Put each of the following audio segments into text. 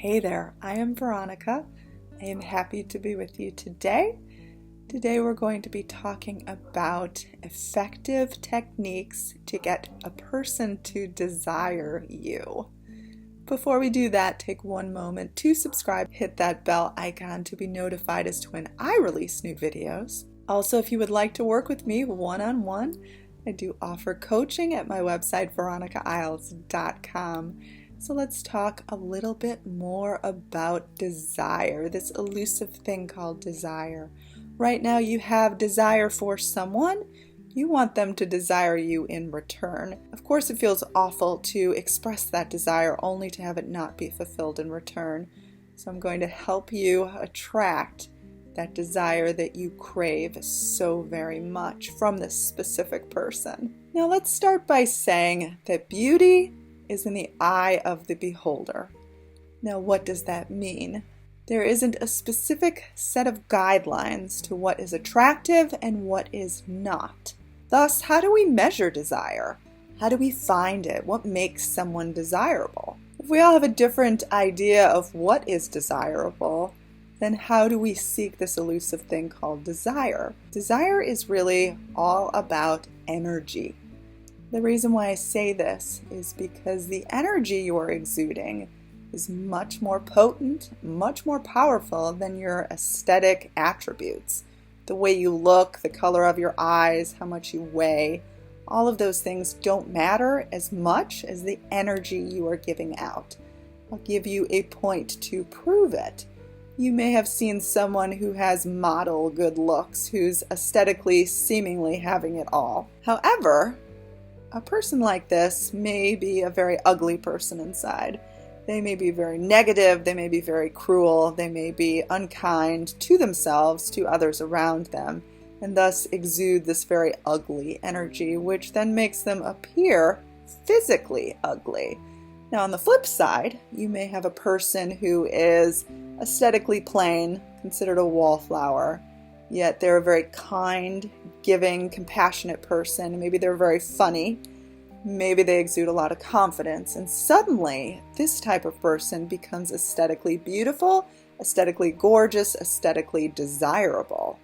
Hey there, I am Veronica. I am happy to be with you today. Today we're going to be talking about effective techniques to get a person to desire you. Before we do that, take one moment to subscribe, hit that bell icon to be notified as to when I release new videos. Also, if you would like to work with me one-on-one, I do offer coaching at my website, VeronicaIsles.com. So let's talk a little bit more about desire, this elusive thing called desire. Right now you have desire for someone. You want them to desire you in return. Of course, it feels awful to express that desire only to have it not be fulfilled in return. So I'm going to help you attract that desire that you crave so very much from this specific person. Now let's start by saying that beauty is in the eye of the beholder. Now, what does that mean? There isn't a specific set of guidelines to what is attractive and what is not. Thus, how do we measure desire? How do we find it? What makes someone desirable? If we all have a different idea of what is desirable, then how do we seek this elusive thing called desire? Desire is really all about energy. The reason why I say this is because the energy you are exuding is much more potent, much more powerful than your aesthetic attributes. The way you look, the color of your eyes, how much you weigh, all of those things don't matter as much as the energy you are giving out. I'll give you a point to prove it. You may have seen someone who has model good looks, who's aesthetically seemingly having it all. However, a person like this may be a very ugly person inside. They may be very negative, they may be very cruel, they may be unkind to themselves, to others around them, and thus exude this very ugly energy, which then makes them appear physically ugly. Now on the flip side, you may have a person who is aesthetically plain, considered a wallflower, yet they're a very kind, giving, compassionate person. Maybe they're very funny. Maybe they exude a lot of confidence. And suddenly, this type of person becomes aesthetically beautiful, aesthetically gorgeous, aesthetically desirable.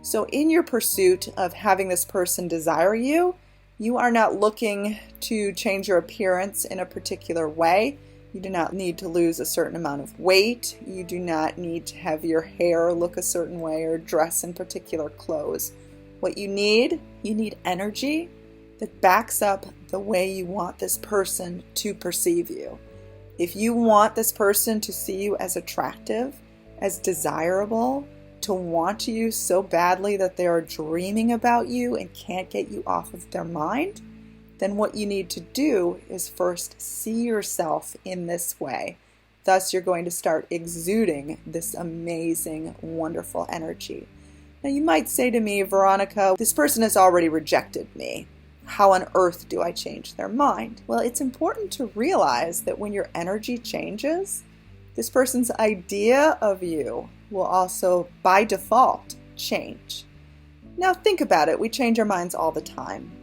So in your pursuit of having this person desire you, you are not looking to change your appearance in a particular way. You do not need to lose a certain amount of weight. You do not need to have your hair look a certain way or dress in particular clothes. What you need energy that backs up the way you want this person to perceive you. If you want this person to see you as attractive, as desirable, to want you so badly that they are dreaming about you and can't get you off of their mind, then what you need to do is first see yourself in this way. Thus, you're going to start exuding this amazing, wonderful energy. Now, you might say to me, Veronica, this person has already rejected me. How on earth do I change their mind? Well, it's important to realize that when your energy changes, this person's idea of you will also, by default, change. Now, think about it. We change our minds all the time.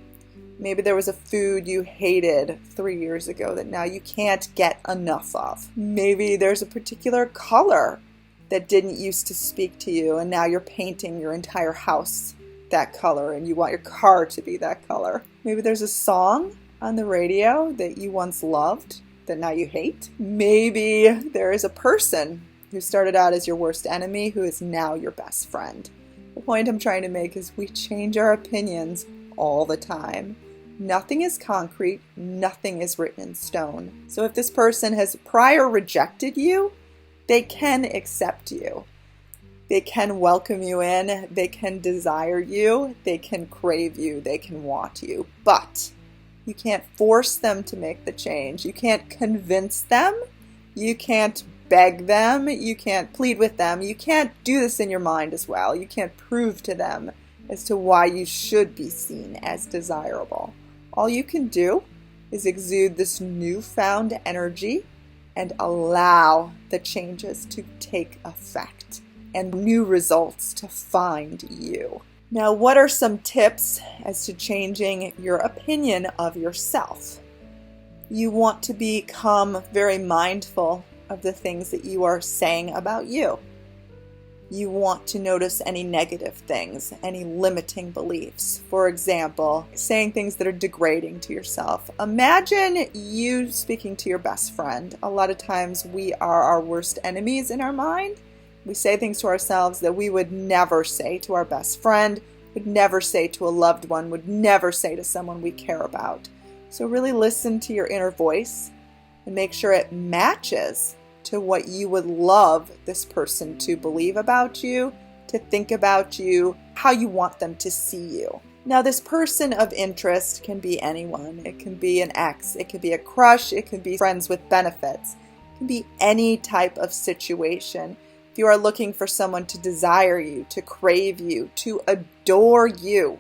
Maybe there was a food you hated 3 years ago that now you can't get enough of. Maybe there's a particular color that didn't used to speak to you, and now you're painting your entire house that color and you want your car to be that color. Maybe there's a song on the radio that you once loved that now you hate. Maybe there is a person who started out as your worst enemy who is now your best friend. The point I'm trying to make is we change our opinions all the time. Nothing is concrete, nothing is written in stone. So if this person has prior rejected you, they can accept you. They can welcome you in, they can desire you, they can crave you, they can want you. But you can't force them to make the change. You can't convince them. You can't beg them. You can't plead with them. You can't do this in your mind as well. You can't prove to them as to why you should be seen as desirable. All you can do is exude this newfound energy and allow the changes to take effect and new results to find you. Now, what are some tips as to changing your opinion of yourself? You want to become very mindful of the things that you are saying about you. You want to notice any negative things, any limiting beliefs. For example, saying things that are degrading to yourself. Imagine you speaking to your best friend. A lot of times we are our worst enemies in our mind. We say things to ourselves that we would never say to our best friend, would never say to a loved one, would never say to someone we care about. So really listen to your inner voice and make sure it matches to what you would love this person to believe about you, to think about you, how you want them to see you. Now, this person of interest can be anyone. It can be an ex, it can be a crush, it can be friends with benefits. It can be any type of situation. If you are looking for someone to desire you, to crave you, to adore you,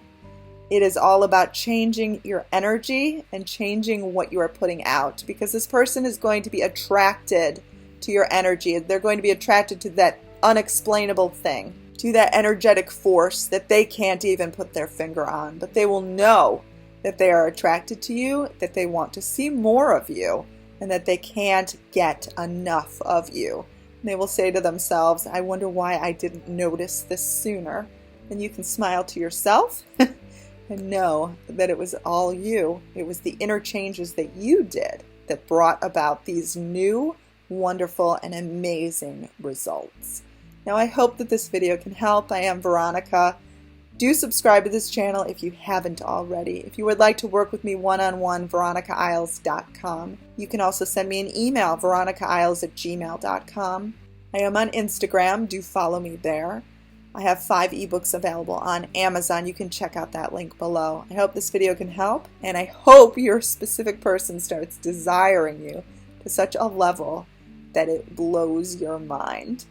it is all about changing your energy and changing what you are putting out, because this person is going to be attracted to your energy. They're going to be attracted to that unexplainable thing, to that energetic force that they can't even put their finger on, but they will know that they are attracted to you, that they want to see more of you, and that they can't get enough of you. And they will say to themselves, I wonder why I didn't notice this sooner. And you can smile to yourself and know that it was all you. It was the inner changes that you did that brought about these new, wonderful, and amazing results. Now, I hope that this video can help. I am Veronica. Do subscribe to this channel if you haven't already. If you would like to work with me one-on-one, VeronicaIsles.com. You can also send me an email, VeronicaIsles@gmail.com. I am on Instagram. Do follow me there. I have 5 ebooks available on Amazon. You can check out that link below. I hope this video can help, and I hope your specific person starts desiring you to such a level that it blows your mind.